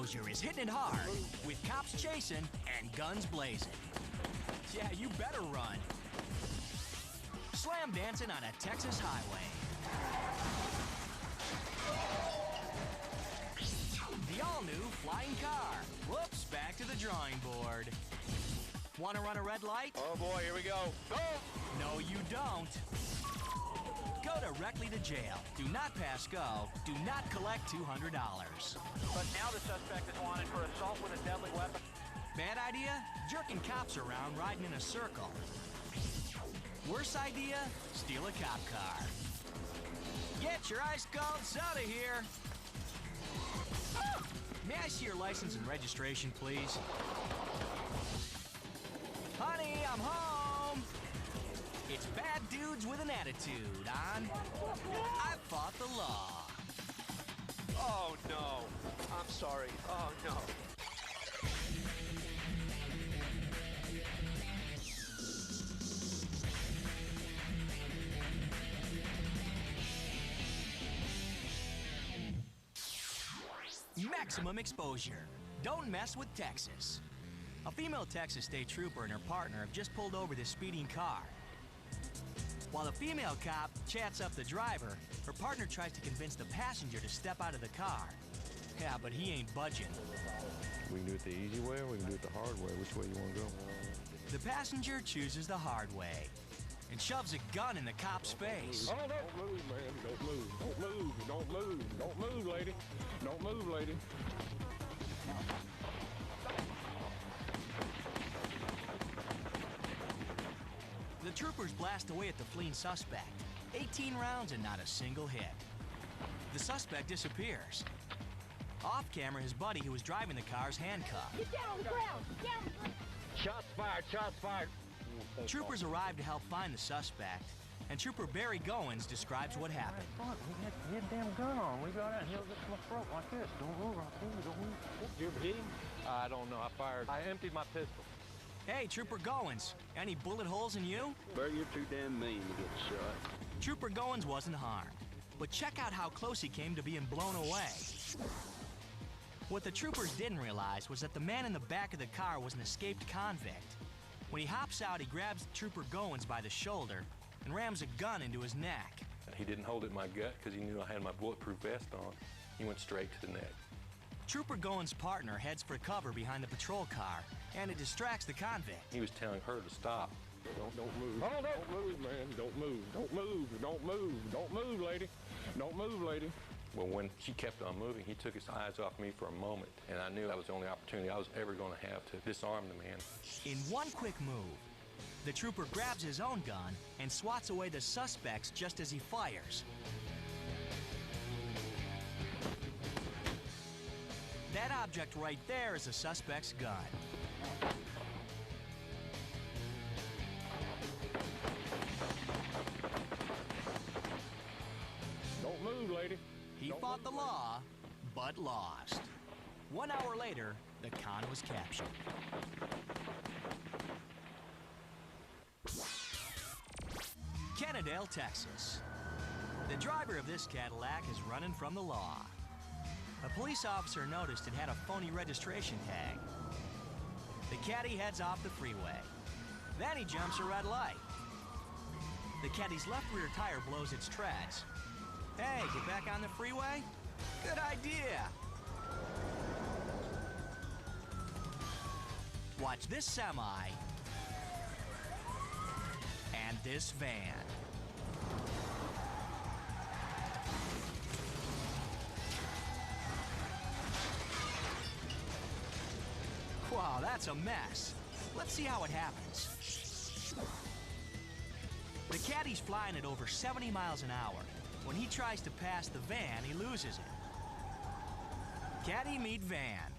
exposure is hitting it hard, with cops chasing and guns blazing. Yeah, you better run. Slam dancing on a Texas highway. The all-new flying car. Whoops, back to the drawing board. Want to run a red light? Oh boy, here we go. Go! No, you don't. Go directly to jail. Do not pass go. Do not collect $200. But now the suspect is wanted for assault with a deadly weapon. Bad idea? Jerking cops around riding in a circle. Worse idea? Steal a cop car. Get your ice cold soda here. May I see your license and registration, please? Honey, I'm home. It's Bad Dudes with an Attitude on I Fought the Law. Oh no. I'm sorry. Oh no. Maximum exposure. Don't mess with Texas. A female Texas state trooper and her partner have just pulled over this speeding car. While the female cop chats up the driver, her partner tries to convince the passenger to step out of the car. Yeah, but he ain't budging. We can do it the easy way or we can do it the hard way. Which way you want to go? The passenger chooses the hard way and shoves a gun in the cop's face. Oh, don't move, man. Don't move. Don't move. Don't move. Don't move, lady. Don't move, lady. The troopers blast away at the fleeing suspect. 18 rounds and not a single hit. The suspect disappears. Off camera, his buddy who was driving the car is handcuffed. Get down on the ground! Get down on the ground! Shots fired. Shots fired. Troopers arrive to help find the suspect, and Trooper Barry Goins describes what happened. He had a damn gun on. We got out and held it to my throat like this. Don't move, Rocky. Don't move. You ever hit him? I don't know. I emptied my pistol. Hey, Trooper Goins, any bullet holes in you? Barry, you're too damn mean to get shot. Trooper Goins wasn't harmed, but check out how close he came to being blown away. What the troopers didn't realize was that the man in the back of the car was an escaped convict. When he hops out, he grabs Trooper Goins by the shoulder and rams a gun into his neck. He didn't hold it in my gut because he knew I had my bulletproof vest on. He went straight to the neck. Trooper Goins' partner heads for cover behind the patrol car, and it distracts the convict. He was telling her to stop. Don't move. Oh, don't move, man. Don't move. Don't move. Don't move. Don't move, lady. Don't move, lady. Well, when she kept on moving, he took his eyes off me for a moment, and I knew that was the only opportunity I was ever going to have to disarm the man. In one quick move, the trooper grabs his own gun and swats away the suspects just as he fires. That object right there is the suspect's gun. Don't move, lady. He fought the law, but lost. 1 hour later, the con was captured. Kennedale, Texas. The driver of this Cadillac is running from the law. A police officer noticed it had a phony registration tag. The caddy heads off the freeway. Then he jumps a red light. The caddy's left rear tire blows its treads. Hey, get back on the freeway? Good idea. Watch this semi and this van. Wow, that's a mess. Let's see how it happens. The caddy's flying at over 70 miles an hour. When he tries to pass the van, he loses it. Caddy meet van.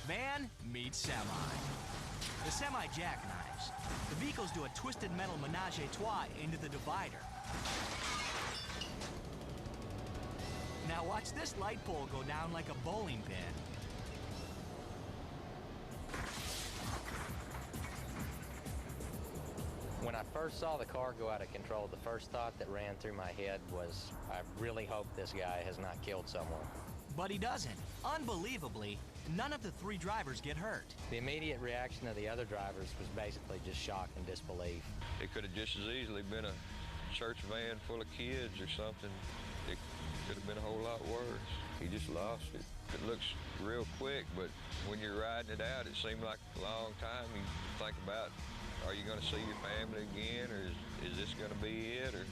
Van meets semi. The semi jackknives. The vehicles do a twisted metal menage a trois into the divider. Now watch this light pole go down like a bowling pin. When I first saw the car go out of control, the first thought that ran through my head was, I really hope this guy has not killed someone. But he doesn't. Unbelievably, none of the three drivers get hurt. The immediate reaction of the other drivers was basically just shock and disbelief. It could have just as easily been a church van full of kids or something. It could have been a whole lot worse. He just lost it. It looks real quick, but when you're riding it out, it seemed like a long time. You think about, are you going to see your family again, or is this going to be it, or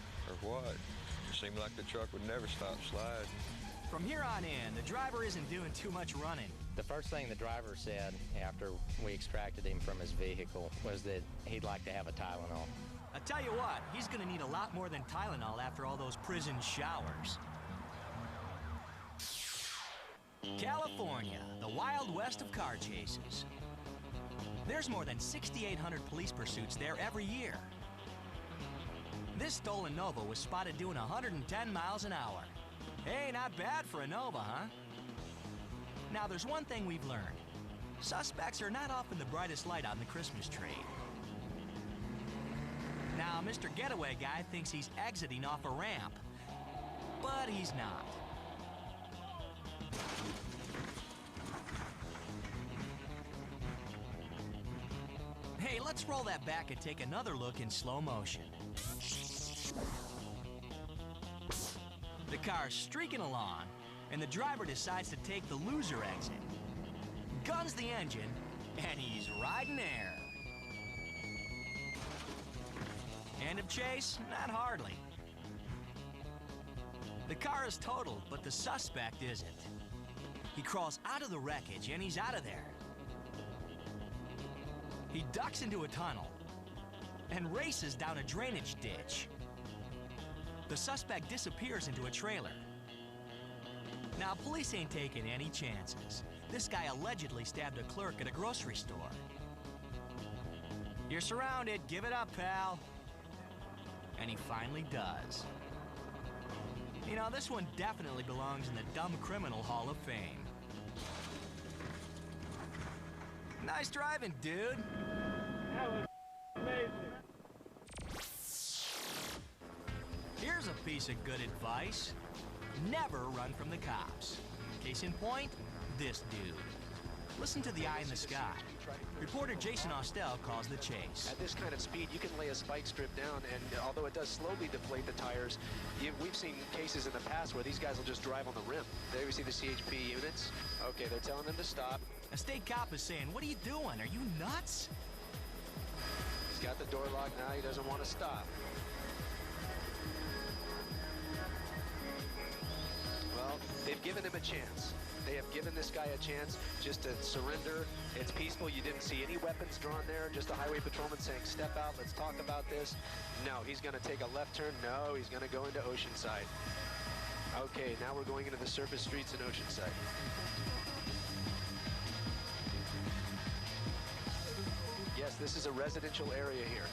what? It seemed like the truck would never stop sliding. From here on in, the driver isn't doing too much running. The first thing the driver said after we extracted him from his vehicle was that he'd like to have a Tylenol. I tell you what, he's gonna need a lot more than Tylenol after all those prison showers. California, the Wild West of car chases. There's more than 6,800 police pursuits there every year. This stolen Nova was spotted doing 110 miles an hour. Hey, not bad for a Nova, huh? Now, there's one thing we've learned. Suspects are not often the brightest light on the Christmas tree. Now, Mr. Getaway Guy thinks he's exiting off a ramp, but he's not. Hey, let's roll that back and take another look in slow motion. The car's streaking along, and the driver decides to take the loser exit. Guns the engine, and he's riding air. End of chase? Not hardly. The car is totaled, but the suspect isn't. He crawls out of the wreckage, and he's out of there. He ducks into a tunnel and races down a drainage ditch. The suspect disappears into a trailer. Now, police ain't taking any chances. This guy allegedly stabbed a clerk at a grocery store. You're surrounded. Give it up, pal. And he finally does. You know, this one definitely belongs in the Dumb Criminal Hall of Fame. Nice driving, dude. That was amazing. Here's a piece of good advice. Never run from the cops. Case in point, this dude. Listen to the eye in the sky. Reporter Jason Austell calls the chase. At this kind of speed, you can lay a spike strip down, and although it does slowly deflate the tires, we've seen cases in the past where these guys will just drive on the rim. There we see the CHP units. Okay, they're telling them to stop. A state cop is saying, "What are you doing? Are you nuts?" He's got the door locked now. He doesn't want to stop. Well, they've given him a chance. They have given this guy a chance just to surrender. It's peaceful. You didn't see any weapons drawn there. Just a highway patrolman saying, "Step out. Let's talk about this." No, he's going to take a left turn. No, he's going to go into Oceanside. Okay, now we're going into the surface streets in Oceanside. Yes, this is a residential area here.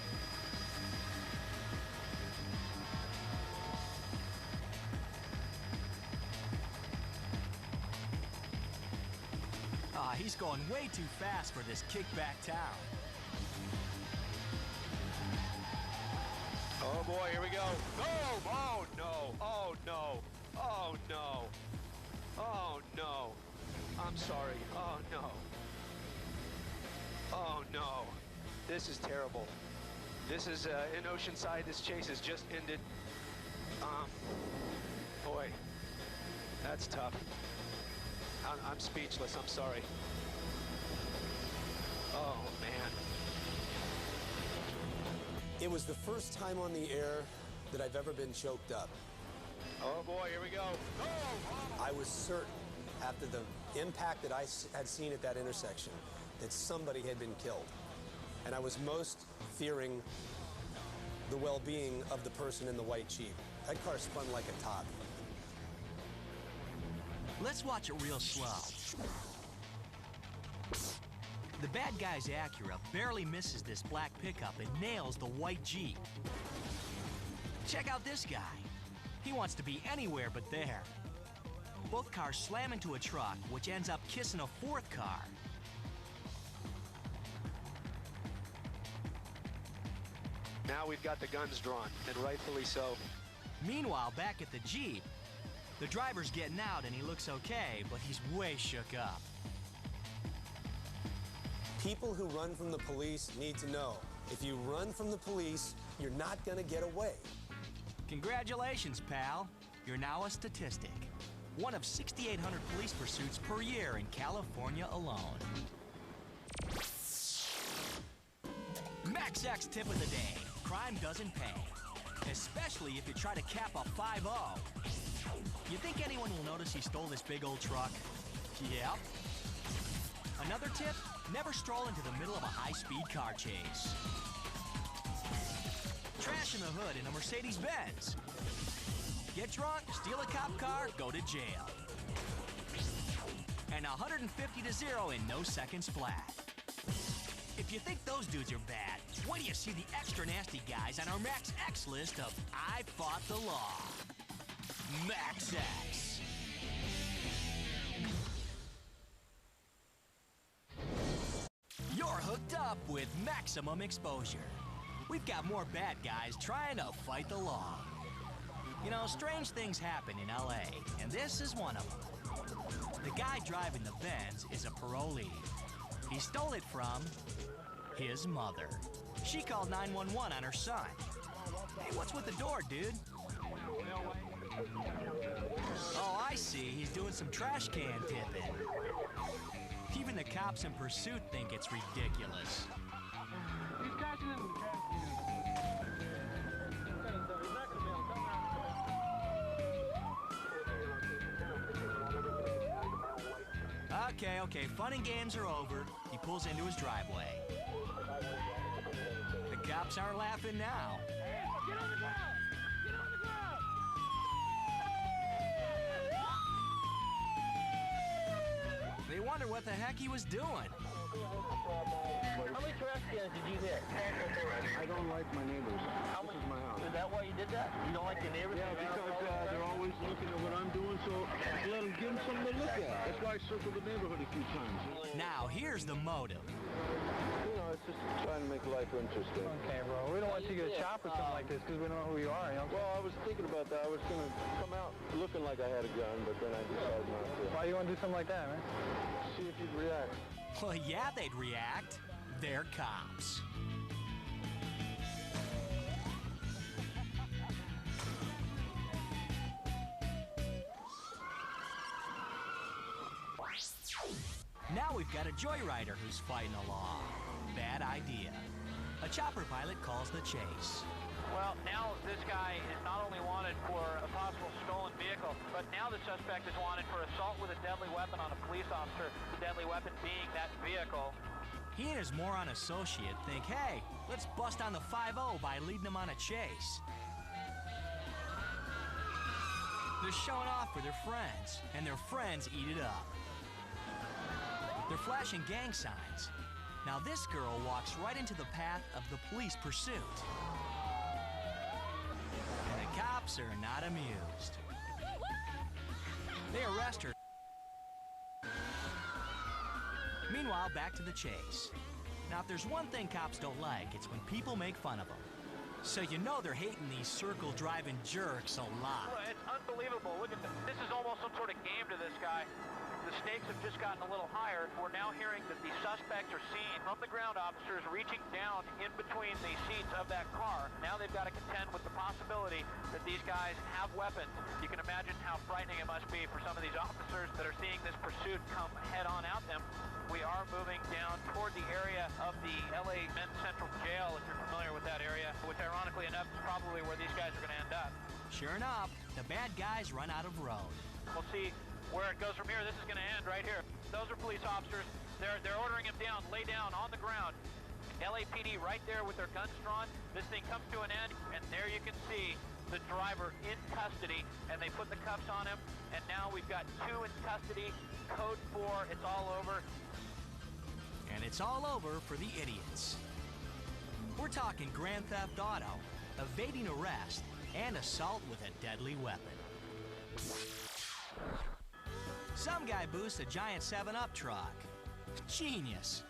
He's going way too fast for this kickback town. Oh boy, here we go. Oh, oh no, oh no, oh no, oh no. I'm sorry, oh no. Oh no, this is terrible. This is in Oceanside. This chase has just ended. Boy, that's tough. I'm speechless, I'm sorry. Oh, man. It was the first time on the air that I've ever been choked up. Oh, boy, here we go. Oh, oh. I was certain, after the impact that I had seen at that intersection, that somebody had been killed. And I was most fearing the well-being of the person in the white Jeep. That car spun like a top. Let's watch it real slow. The bad guy's Acura barely misses this black pickup and nails the white Jeep. Check out this guy. He wants to be anywhere but there. Both cars slam into a truck, which ends up kissing a fourth car. Now we've got the guns drawn, and rightfully so. Meanwhile, back at the Jeep, The driver's getting out and he looks okay, but he's way shook up. People who run from the police need to know, if you run from the police, you're not going to get away. Congratulations, pal. You're now a statistic. One of 6,800 police pursuits per year in California alone. MaxX tip of the day. Crime doesn't pay. Especially if you try to cap a 5-0. You think anyone will notice he stole this big old truck? Yep. Another tip, never stroll into the middle of a high-speed car chase. Trash in the hood in a Mercedes-Benz. Get drunk, steal a cop car, go to jail. And 150-0 in no seconds flat. If you think those dudes are bad, wait till you see the extra nasty guys on our MaxX list of I Fought the Law. MaxX. You're hooked up with maximum exposure. We've got more bad guys trying to fight the law. You know, strange things happen in LA, and this is one of them. The guy driving the Benz is a parolee. He stole it from his mother. She called 911 on her son. Hey, what's with the door, dude? Oh, I see. He's doing some trash can tipping. Even the cops in pursuit think it's ridiculous. He's cashing in the trash can. Okay, fun and games are over. He pulls into his driveway. The cops aren't laughing now. Get on the ground! Get on the ground! They wonder what the heck he was doing. How many trash cans did you hit? I don't like my neighbors. This is my house. Is that why you did that? You don't like your neighbors? Yeah, because they're always looking at what I'm doing, so let them give them something to look at. That's why I circled the neighborhood a few times. Now, here's the motive. You know, it's just trying to make life interesting. Okay, bro. We don't want you to get shot for something like this because we don't know who you are, you know? Well, I was thinking about that. I was going to come out looking like I had a gun, but then I decided not to. Why you want to do something like that, man? See if you'd react. Well, yeah, they'd react. They're cops. Now we've got a joyrider who's fighting the law. Bad idea. A chopper pilot calls the chase. Well, now this guy is not only wanted for a possible stolen vehicle, but now the suspect is wanted for assault with a deadly weapon on a police officer, the deadly weapon being that vehicle. He and his moron associate think, hey, let's bust on the 5-0 by leading them on a chase. They're showing off for their friends, and their friends eat it up. They're flashing gang signs. Now this girl walks right into the path of the police pursuit. And the cops are not amused. They arrest her. Meanwhile, back to the chase. Now, if there's one thing cops don't like, it's when people make fun of them. So you know they're hating these circle-driving jerks a lot. It's unbelievable. Look at this. This is almost some sort of game to this guy. The stakes have just gotten a little higher. We're now hearing that the suspects are seen from the ground officers reaching down in between the seats of that car. Now they've got to contend with the possibility that these guys have weapons. You can imagine how frightening it must be for some of these officers that are seeing this pursuit come head-on at them. We are moving down toward the area of the LA Men's Central Jail, if you're familiar with that area, which ironically enough is probably where these guys are going to end up. Sure enough, the bad guys run out of road. We'll see where it goes from here. This is going to end right here. Those are police officers. They're ordering him down, lay down on the ground. LAPD right there with their guns drawn. This thing comes to an end, and there you can see the driver in custody, and they put the cuffs on him, and now we've got 2 in custody. Code 4, it's all over. And it's all over for the idiots. We're talking Grand Theft Auto, evading arrest, and assault with a deadly weapon. Some guy boosts a giant 7-Up truck. Genius.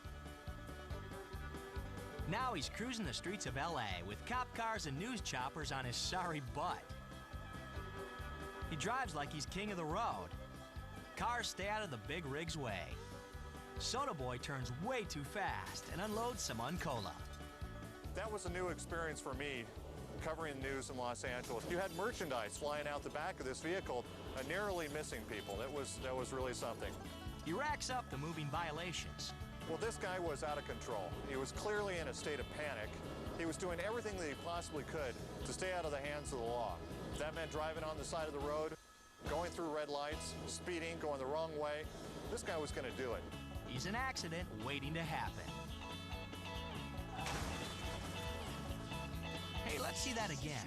Now he's cruising the streets of LA with cop cars and news choppers on his sorry butt. He drives like he's king of the road. Cars stay out of the big rig's way. Soda Boy turns way too fast and unloads some Uncola. That was a new experience for me, covering the news in Los Angeles. You had merchandise flying out the back of this vehicle, narrowly missing people. That was really something. He racks up the moving violations. Well, this guy was out of control. He was clearly in a state of panic. He was doing everything that he possibly could to stay out of the hands of the law. That meant driving on the side of the road, going through red lights, speeding, going the wrong way. This guy was going to do it. He's an accident waiting to happen. Hey, let's see that again.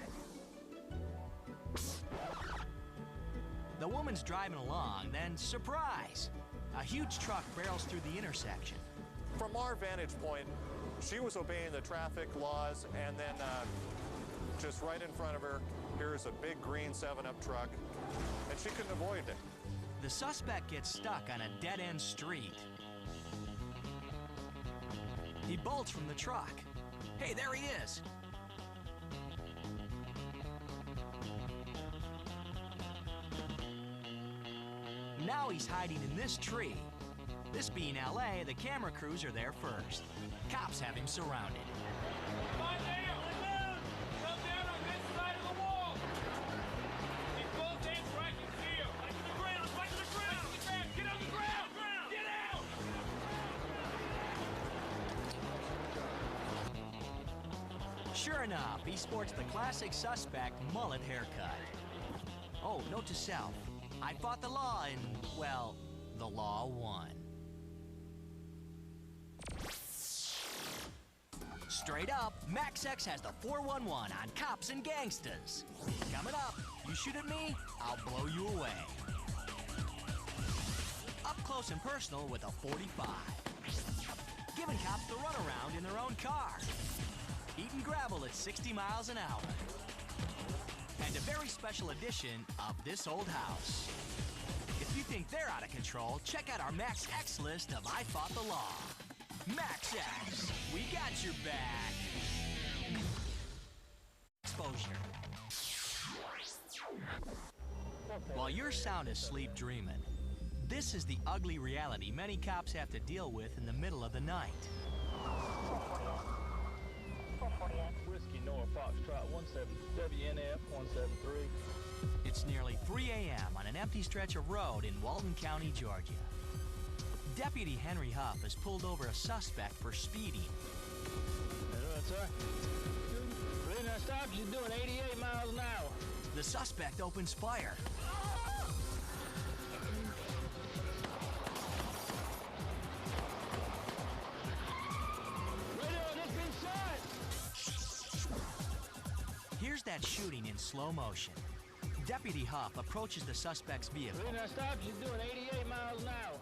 The woman's driving along, then surprise! A huge truck barrels through the intersection. From our vantage point, she was obeying the traffic laws, and then just right in front of her, here's a big green 7-Up truck, and she couldn't avoid it. The suspect gets stuck on a dead-end street. He bolts from the truck. Hey, there he is! Now he's hiding in this tree. This being LA, the camera crews are there first. Cops have him surrounded. Come down on this side of the wall. These both ends right in here. Right to the ground, right to the ground. Get on the ground. Get out. Sure enough, he sports the classic suspect mullet haircut. Oh, note to self. I fought the law and, well, the law won. Straight up, Max X has the 411 on cops and gangsters. Coming up, you shoot at me, I'll blow you away. Up close and personal with a 45. Giving cops the runaround in their own car. Eating gravel at 60 miles an hour. And a very special edition of This Old House. If you think they're out of control, check out our Max X list of I Fought the Law. Max X, we got your back. Exposure. While you're sound asleep dreaming, this is the ugly reality many cops have to deal with in the middle of the night. Whiskey North Foxtrot 17 WNF 173. It's nearly 3 a.m. on an empty stretch of road in Walton County, Georgia. Deputy Henry Huff has pulled over a suspect for speeding. That's right, sir. The reason I stopped you doing 88 miles an hour. The suspect opens fire. Here's that shooting in slow motion. Deputy Huff approaches the suspect's vehicle. The reason I stopped you doing 88 miles an hour.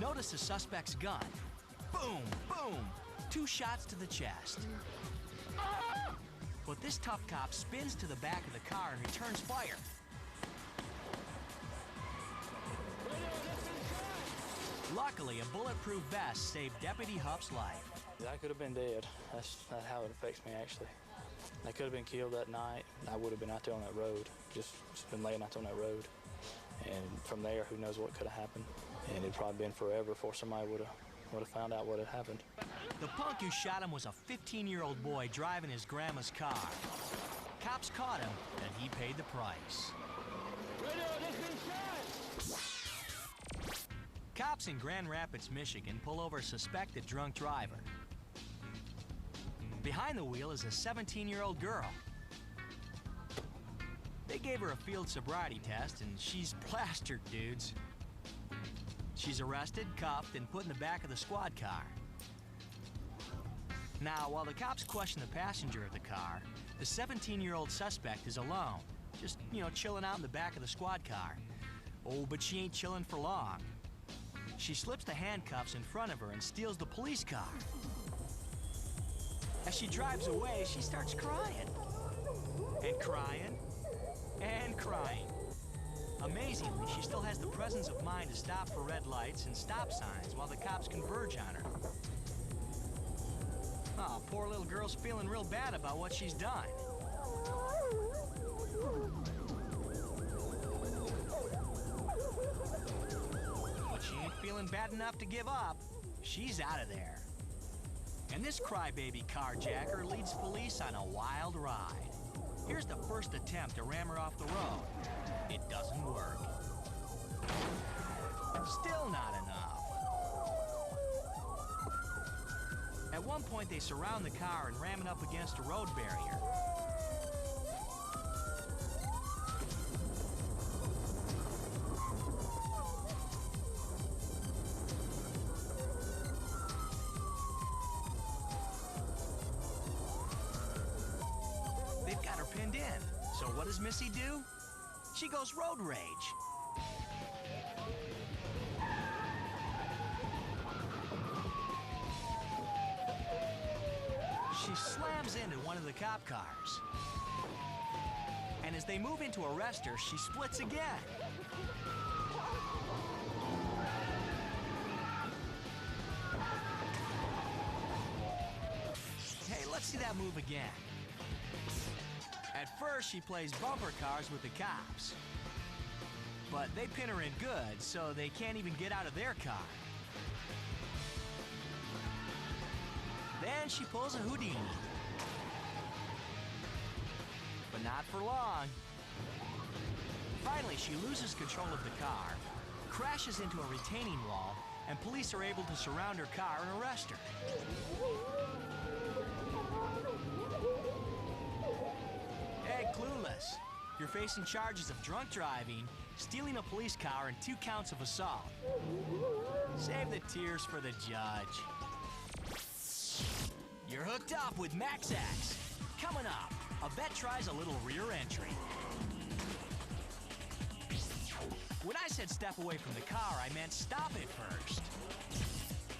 Notice the suspect's gun. Boom, boom. 2 shots to the chest. But this tough cop spins to the back of the car and returns fire. Luckily, a bulletproof vest saved Deputy Huff's life. I could have been dead. That's how it affects me, actually. I could have been killed that night. I would have been out there on that road, just been laying out there on that road. And from there, who knows what could have happened. And it'd probably been forever before somebody would have found out what had happened. The punk who shot him was a 15-year-old boy driving his grandma's car. Cops caught him, and he paid the price. Cops in Grand Rapids, Michigan pull over a suspected drunk driver. Behind the wheel is a 17-year-old girl. They gave her a field sobriety test, and she's plastered, dudes. She's arrested, cuffed, and put in the back of the squad car. Now, while the cops question the passenger of the car, the 17-year-old suspect is alone, just, chilling out in the back of the squad car. Oh, but she ain't chilling for long. She slips the handcuffs in front of her and steals the police car. As she drives away, she starts crying. And crying. And crying. Amazingly, she still has the presence of mind to stop for red lights and stop signs while the cops converge on her. Oh, poor little girl's feeling real bad about what she's done. feeling bad enough to give up, she's out of there. And this crybaby carjacker leads police on a wild ride. Here's the first attempt to ram her off the road. It doesn't work. Still not enough. At one point, they surround the car and ram it up against a road barrier. They've got her pinned in. So what does Missy do? She goes road rage. She slams into one of the cop cars. And as they move in to arrest her, she splits again. Hey, let's see that move again. At first, she plays bumper cars with the cops. But they pin her in good, so they can't even get out of their car. Then she pulls a Houdini. But not for long. Finally, she loses control of the car, crashes into a retaining wall, and police are able to surround her car and arrest her. Hey, clueless. You're facing charges of drunk driving, stealing a police car, and 2 counts of assault. Save the tears for the judge. You're hooked up with MaxX. Coming up, a vet tries a little rear entry. When I said step away from the car, I meant stop it first.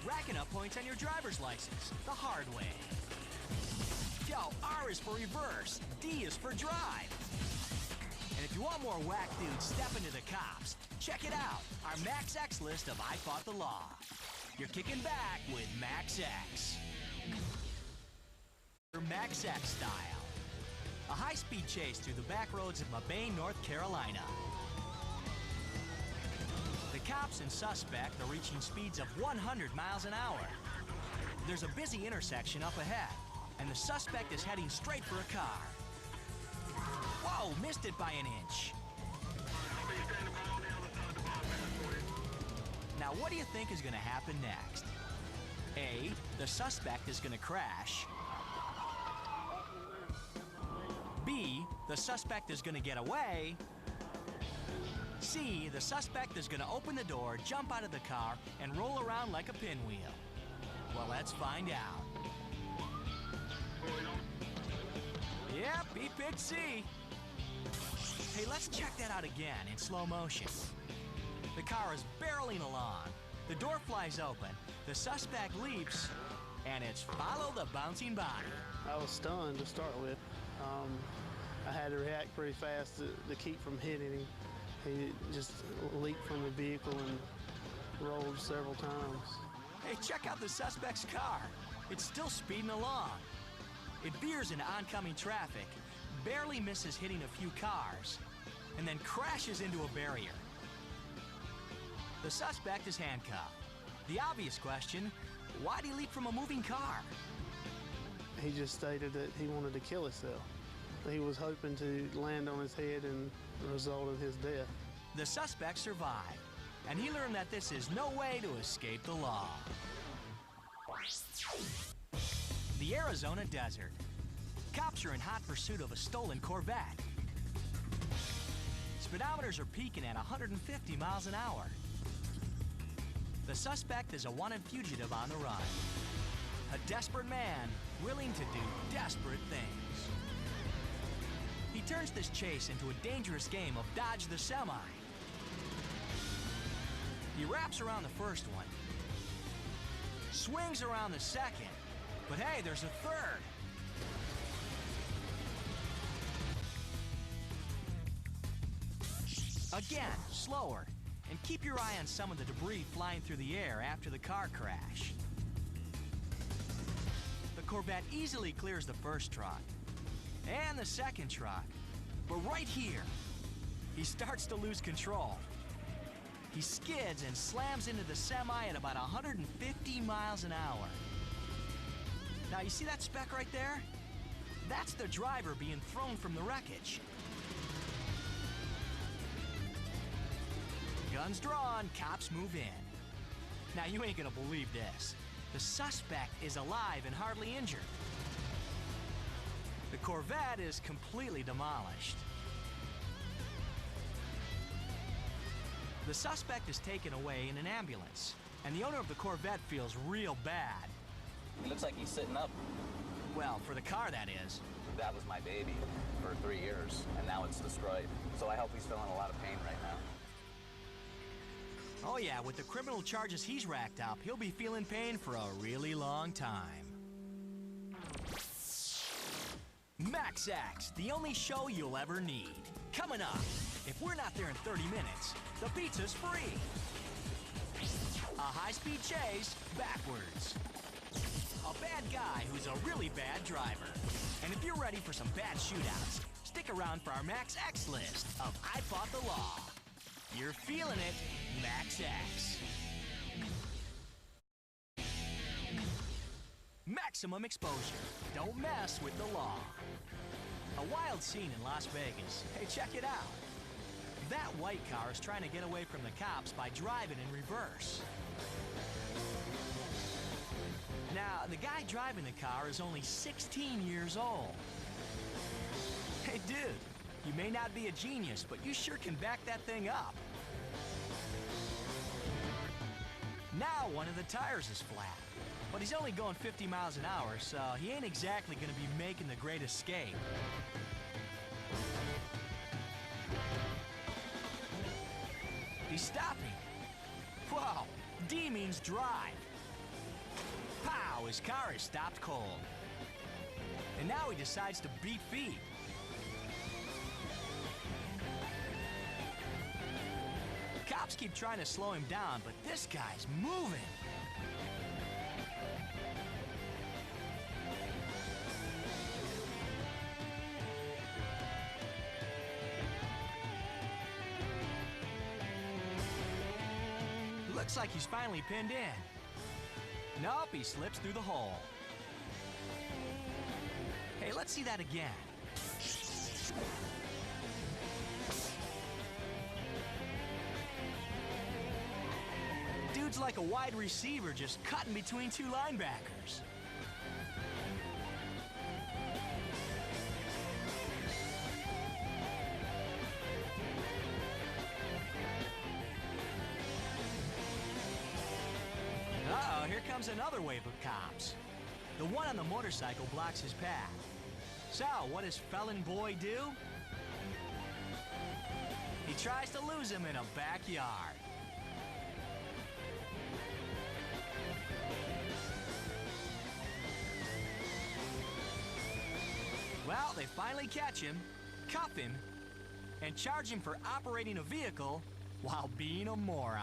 Racking up points on your driver's license, the hard way. Yo, R is for reverse, D is for drive. And if you want more whack dudes stepping to the cops, check it out, our MaxX list of I Fought the Law. You're kicking back with MaxX. MaxX style. A high-speed chase through the back roads of Mabane, North Carolina. The cops and suspect are reaching speeds of 100 miles an hour. There's a busy intersection up ahead, and the suspect is heading straight for a car. Whoa, missed it by an inch. Now, what do you think is going to happen next? A, the suspect is going to crash. B, the suspect is going to get away. C, the suspect is going to open the door, jump out of the car, and roll around like a pinwheel. Well, let's find out. Yep, he picked C. Hey, let's check that out again in slow motion. The car is barreling along. The door flies open. The suspect leaps, and it's follow the bouncing body. I was stunned to start with. I had to react pretty fast to keep from hitting him. He just leaped from the vehicle and rolled several times. Hey, check out the suspect's car. It's still speeding along. It veers into oncoming traffic, barely misses hitting a few cars, and then crashes into a barrier. The suspect is handcuffed. The obvious question, why'd he leap from a moving car? He just stated that he wanted to kill himself. He was hoping to land on his head and result in his death. The suspect survived, and he learned that this is no way to escape the law. The Arizona desert. Cops are in hot pursuit of a stolen Corvette. Speedometers are peaking at 150 miles an hour. The suspect is a wanted fugitive on the run. A desperate man willing to do desperate things. He turns this chase into a dangerous game of dodge the semi. He wraps around the first one, swings around the second, but hey, there's a third. Again, slower, and keep your eye on some of the debris flying through the air after the car crash. The Corvette easily clears the first truck and the second truck, but right here, he starts to lose control. He skids and slams into the semi at about 150 miles an hour. Now, you see that speck right there? That's the driver being thrown from the wreckage. Guns drawn, cops move in. Now, you ain't gonna believe this. The suspect is alive and hardly injured. The Corvette is completely demolished. The suspect is taken away in an ambulance, and the owner of the Corvette feels real bad. He looks like he's sitting up. Well, for the car, that is. That was my baby for 3 years, and now it's destroyed. So I hope he's feeling a lot of pain right now. Oh yeah, with the criminal charges he's racked up, he'll be feeling pain for a really long time. Max X, the only show you'll ever need. Coming up, if we're not there in 30 minutes, the pizza's free. A high-speed chase backwards. A bad guy who's a really bad driver. And if you're ready for some bad shootouts, stick around for our Max X list of I Fought the Law. You're feeling it, Max X. Maximum exposure. Don't mess with the law. A wild scene in Las Vegas. Hey, check it out. That white car is trying to get away from the cops by driving in reverse. Now, the guy driving the car is only 16 years old. Hey, dude, you may not be a genius, but you sure can back that thing up. Now one of the tires is flat, but he's only going 50 miles an hour, so he ain't exactly going to be making the great escape. He's stopping. Whoa, D means drive. Pow, his car is stopped cold. And now he decides to beat feet. Cops keep trying to slow him down, but this guy's moving. Looks like he's finally pinned in. Nope, he slips through the hole. Hey, let's see that again. Dude's like a wide receiver just cutting between two linebackers. Uh-oh, here comes another wave of cops. The one on the motorcycle blocks his path. So, what does Felon Boy do? He tries to lose him in a backyard. Well, they finally catch him, cuff him, and charge him for operating a vehicle while being a moron.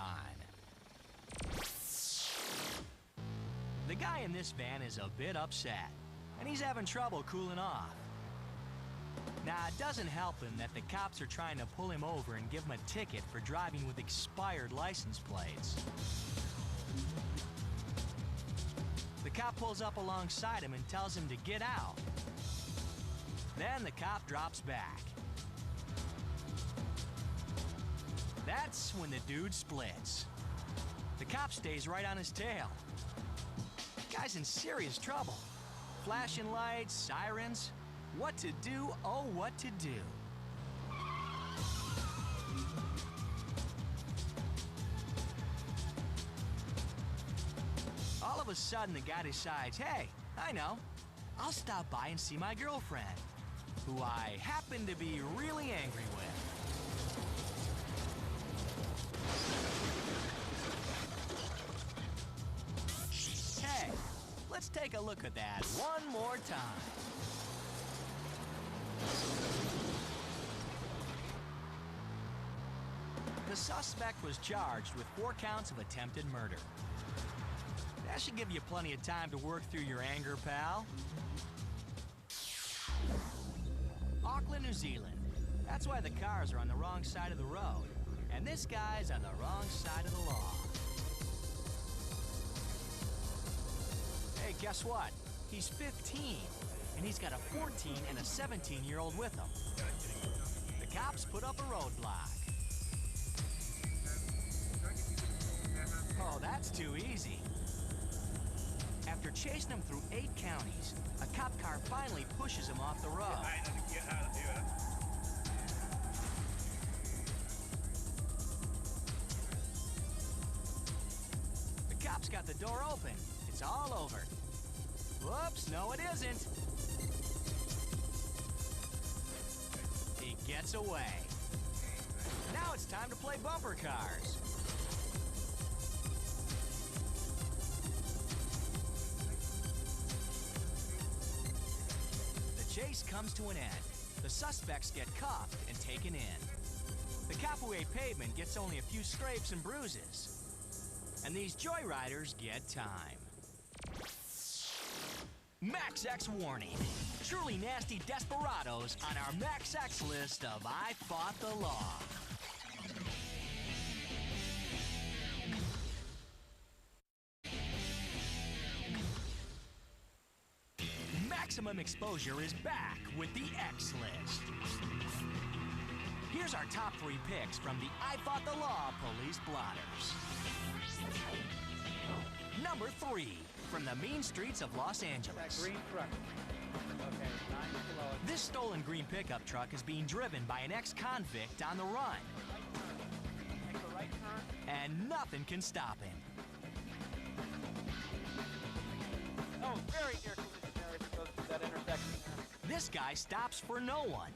The guy in this van is a bit upset, and he's having trouble cooling off. Now, it doesn't help him that the cops are trying to pull him over and give him a ticket for driving with expired license plates. The cop pulls up alongside him and tells him to get out. Then the cop drops back. That's when the dude splits. The cop stays right on his tail. The guy's in serious trouble. Flashing lights, sirens. What to do, oh, what to do. All of a sudden, the guy decides, hey, I know, I'll stop by and see my girlfriend, who I happen to be really angry with. Hey, let's take a look at that one more time. The suspect was charged with 4 counts of attempted murder. That should give you plenty of time to work through your anger, pal. Auckland, New Zealand. That's why the cars are on the wrong side of the road. And this guy's on the wrong side of the law. Hey, guess what? He's 15, and he's got a 14 and a 17-year-old with him. The cops put up a roadblock. Oh, that's too easy. After chasing him through 8 counties, a cop car finally pushes him off the road. The cop's got the door open. It's all over. Whoops, no it isn't. He gets away. Now it's time to play bumper cars. The chase comes to an end. The suspects get cuffed and taken in. The cop who ate pavement gets only a few scrapes and bruises. And these joyriders get time. Max X warning. Truly nasty desperados on our Max X list of I Fought the Law. Maximum Exposure is back with the X list. Here's our top 3 picks from the I Fought the Law police blotters. Number 3, from the mean streets of Los Angeles. That green truck. Okay, 9 below. This stolen green pickup truck is being driven by an ex-convict on the run. Make a right turn. And nothing can stop him. Oh, very near collision there as it goes through that intersection there. This guy stops for no one.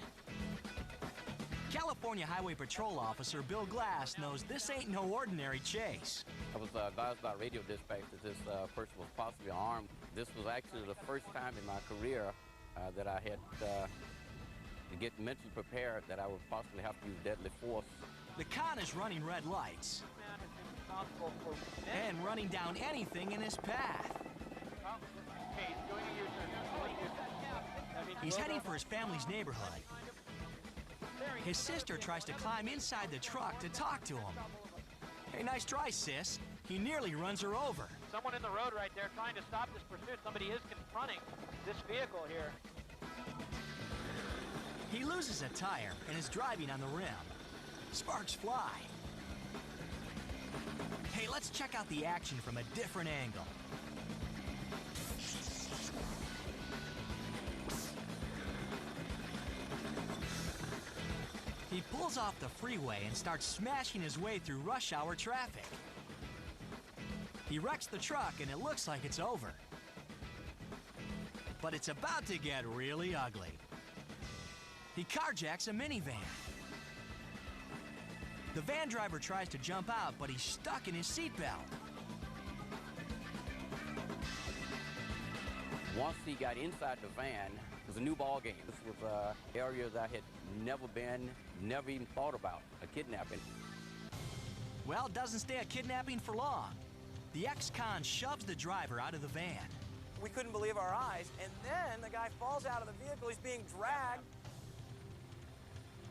California Highway Patrol Officer Bill Glass knows this ain't no ordinary chase. I was advised by radio dispatch that this person was possibly armed. This was actually the first time in my career that I had to get mentally prepared that I would possibly have to use deadly force. The con is running red lights and running down anything in his path. He's heading for his family's neighborhood. His sister tries to climb inside the truck to talk to him. Hey, nice try, sis. He nearly runs her over. Someone in the road right there trying to stop this pursuit. Somebody is confronting this vehicle here. He loses a tire and is driving on the rim. Sparks fly. Hey, let's check out the action from a different angle. He pulls off the freeway and starts smashing his way through rush hour traffic. He wrecks the truck and it looks like it's over. But it's about to get really ugly. He carjacks a minivan. The van driver tries to jump out, but he's stuck in his seatbelt. Once he got inside the van, it was a new ball game. This was an area that I had never been, never even thought about, a kidnapping. Well, it doesn't stay a kidnapping for long. The ex-con shoves the driver out of the van. We couldn't believe our eyes, and then the guy falls out of the vehicle. He's being dragged.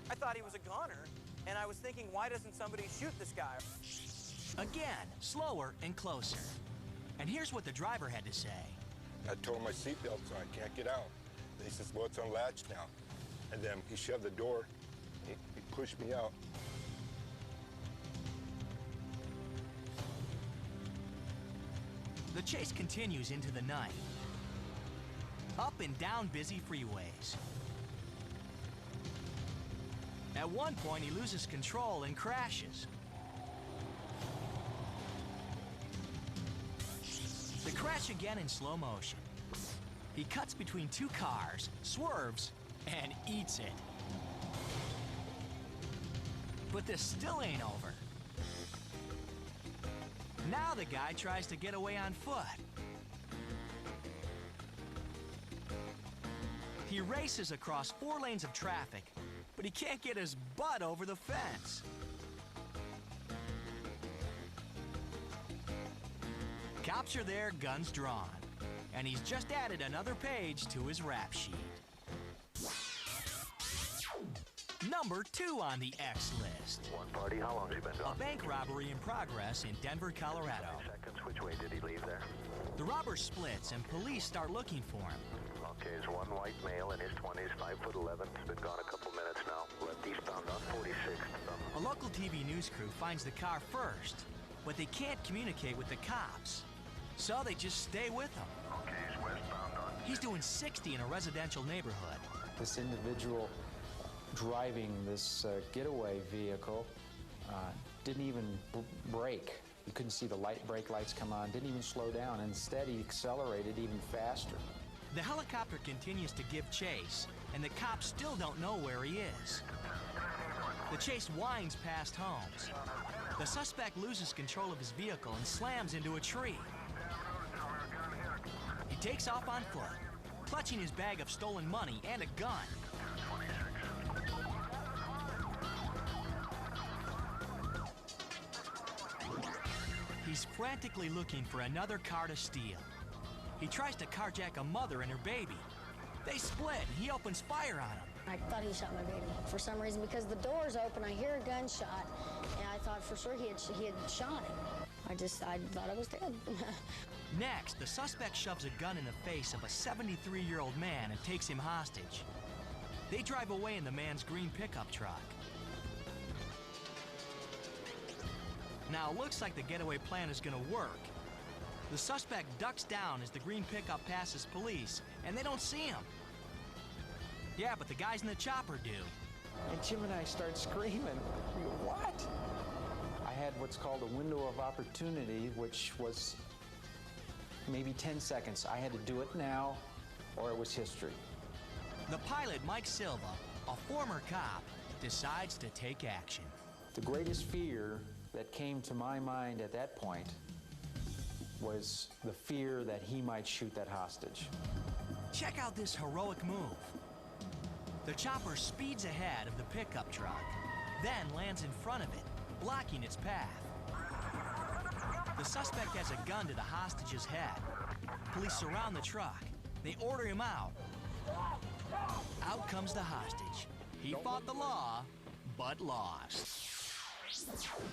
I thought he was a goner, and I was thinking, why doesn't somebody shoot this guy? Again, slower and closer. And here's what the driver had to say. I tore my seatbelt, so I can't get out. He says, well, it's unlatched now. And then he shoved the door. He pushed me out. The chase continues into the night. Up and down busy freeways. At one point, he loses control and crashes. The crash again in slow motion. He cuts between 2 cars, swerves, and eats it. But this still ain't over. Now the guy tries to get away on foot. He races across 4 lanes of traffic, but he can't get his butt over the fence. Cops are there, guns drawn, and he's just added another page to his rap sheet. Number 2 on the X list. One party, how long has he been gone? A bank robbery in progress in Denver, Colorado. Seconds, which way did he leave there? The robber splits and police start looking for him. Okay, there's one white male in his 20s, 5'11", has been gone a couple minutes now. Left eastbound on 46th. A local TV news crew finds the car first, but they can't communicate with the cops. So they just stay with him. Okay, he's westbound on... He's doing 60 in a residential neighborhood. This individual driving this getaway vehicle didn't even brake. You couldn't see the brake lights come on, didn't even slow down. Instead, he accelerated even faster. The helicopter continues to give chase, and the cops still don't know where he is. The chase winds past homes. The suspect loses control of his vehicle and slams into a tree. He takes off on foot, clutching his bag of stolen money and a gun. He's frantically looking for another car to steal. He tries to carjack a mother and her baby. They split, and he opens fire on him. I thought he shot my baby for some reason because the door's open. I hear a gunshot, and I thought for sure he had shot him. I thought I was dead. Next, the suspect shoves a gun in the face of a 73-year-old man and takes him hostage. They drive away in the man's green pickup truck. Now, it looks like the getaway plan is gonna work. The suspect ducks down as the green pickup passes police, and they don't see him. Yeah, but the guys in the chopper do. And Jim and I start screaming. We go, what? I had what's called a window of opportunity, which was maybe 10 seconds. I had to do it now, or it was history. The pilot, Mike Silva, a former cop, decides to take action. The greatest fear that came to my mind at that point was the fear that he might shoot that hostage. Check out this heroic move. The chopper speeds ahead of the pickup truck, then lands in front of it, blocking its path. The suspect has a gun to the hostage's head. Police surround the truck. They order him out. Out comes the hostage. He fought the law, but lost.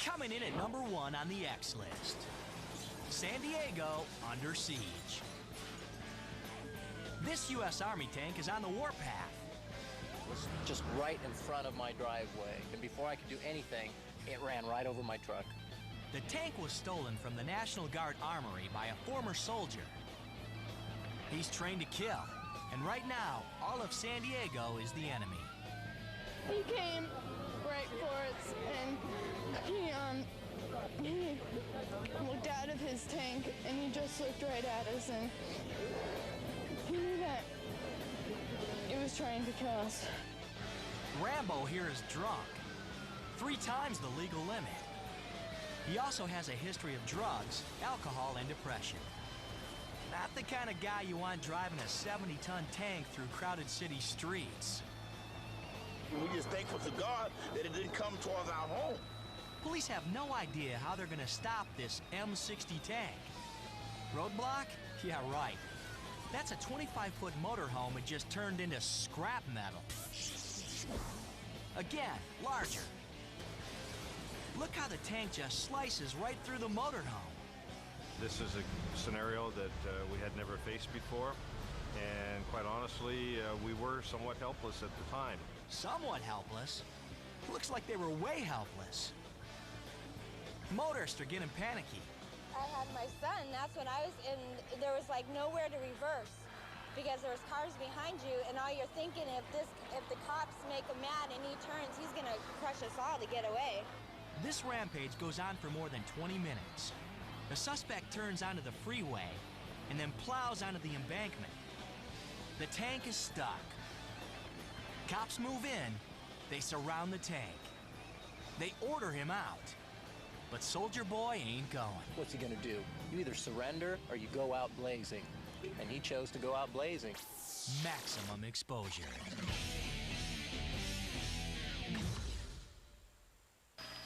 Coming in at number 1 on the X list, San Diego under siege. This U.S. Army tank is on the warpath. It was just right in front of my driveway, and before I could do anything, it ran right over my truck. The tank was stolen from the National Guard Armory by a former soldier. He's trained to kill, and right now, all of San Diego is the enemy. He came right for us, and he looked out of his tank, and he just looked right at us, and he knew that he was trying to kill us. Rambo here is drunk, 3 times the legal limit. He also has a history of drugs, alcohol, and depression. Not the kind of guy you want driving a 70-ton tank through crowded city streets. We're just thankful to God that it didn't come towards our home. Police have no idea how they're gonna stop this M60 tank. Roadblock? Yeah, right. That's a 25-foot motorhome it just turned into scrap metal. Again, larger. Look how the tank just slices right through the motorhome. This is a scenario that we had never faced before, and quite honestly, we were somewhat helpless at the time. Somewhat helpless? Looks like they were way helpless. Motorists are getting panicky. I had my son, that's when I was in, there was like nowhere to reverse because there was cars behind you, and all you're thinking, if the cops make him mad and he turns, he's gonna crush us all to get away. This rampage goes on for more than 20 minutes. The suspect turns onto the freeway and then plows onto the embankment. The tank is stuck. Cops move in, they surround the tank. They order him out. But Soldier Boy ain't going. What's he gonna do? You either surrender or you go out blazing. And he chose to go out blazing. Maximum exposure.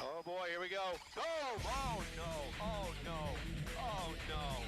Oh boy, here we go. Oh, oh no, oh no, oh no.